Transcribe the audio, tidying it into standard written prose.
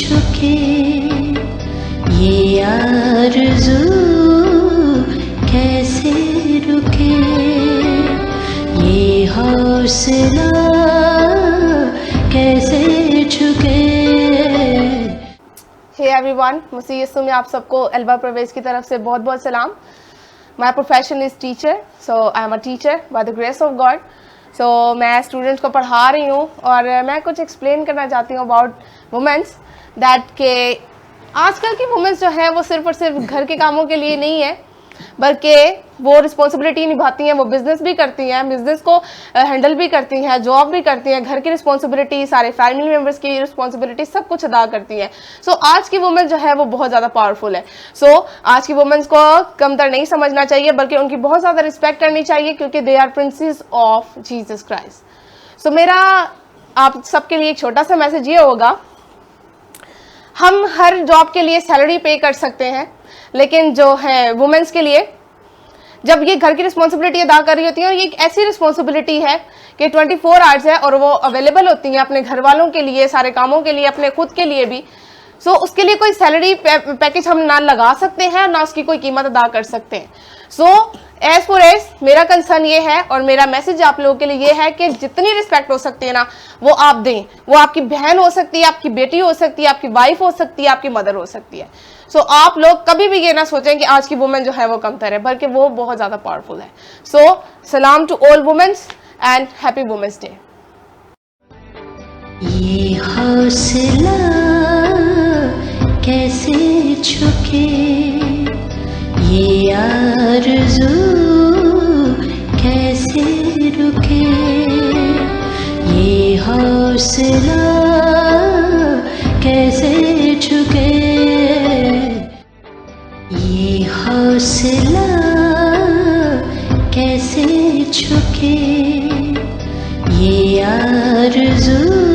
झुके, ये आरज़ू कैसे रुके, ये हौसला कैसे झुके। हे एवरीवन, मसीह यीशु में आप सबको एल्बा प्रवेश की तरफ से बहुत बहुत सलाम। My profession is teacher, so I am a teacher by the grace of God. So मैं स्टूडेंट्स को पढ़ा रही हूँ और मैं कुछ एक्सप्लेन करना चाहती हूँ अबाउट वुमेंस, दैट के आजकल की वुमेंस जो है वो सिर्फ और सिर्फ घर के कामों के लिए नहीं है, बल्कि वो रिस्पॉन्सिबिलिटी निभाती हैं, वो बिजनेस भी करती हैं, बिजनेस को हैंडल भी करती हैं, जॉब भी करती हैं, घर की रिस्पॉन्सिबिलिटी, सारे फैमिली मेम्बर्स की रिस्पॉन्सिबिलिटी सब कुछ अदा करती हैं। सो आज की वुमेन जो है वो बहुत ज़्यादा पावरफुल है। सो आज की वुमेन्स को कमतर नहीं समझना चाहिए, बल्कि उनकी बहुत ज़्यादा रिस्पेक्ट करनी चाहिए, क्योंकि they are princes of Jesus Christ. So मेरा आप सबके लिए एक छोटा सा मैसेज ये होगा, हम हर जॉब के लिए सैलरी पे कर सकते हैं, लेकिन जो है वुमेन्स के लिए जब ये घर की रिस्पॉन्सिबिलिटी अदा कर रही होती है, और ये एक ऐसी रिस्पॉन्सिबिलिटी है कि 24 आवर्स है और वो अवेलेबल होती हैं अपने घर वालों के लिए, सारे कामों के लिए, अपने खुद के लिए भी। सो उसके लिए कोई सैलरी पैकेज हम ना लगा सकते हैं, ना उसकी कोई कीमत अदा कर सकते हैं। सो एज फॉर एज मेरा कंसर्न ये है और मेरा मैसेज आप लोगों के लिए ये है कि जितनी रिस्पेक्ट हो सकती है ना वो आप दें। वो आपकी बहन हो सकती है, आपकी बेटी हो सकती है, आपकी वाइफ हो सकती है, आपकी मदर हो सकती है। सो आप लोग कभी भी ये ना सोचें कि आज की वुमेन जो है वो कमतर है, बल्कि वो बहुत ज्यादा पावरफुल है। सो सलाम to all womens and happy womens day. ये हौसला कैसे झुके, ये आरज़ू कैसे रुके, ये हौसला कैसे झुके, ये हौसला कैसे झुके, ये आरज़ू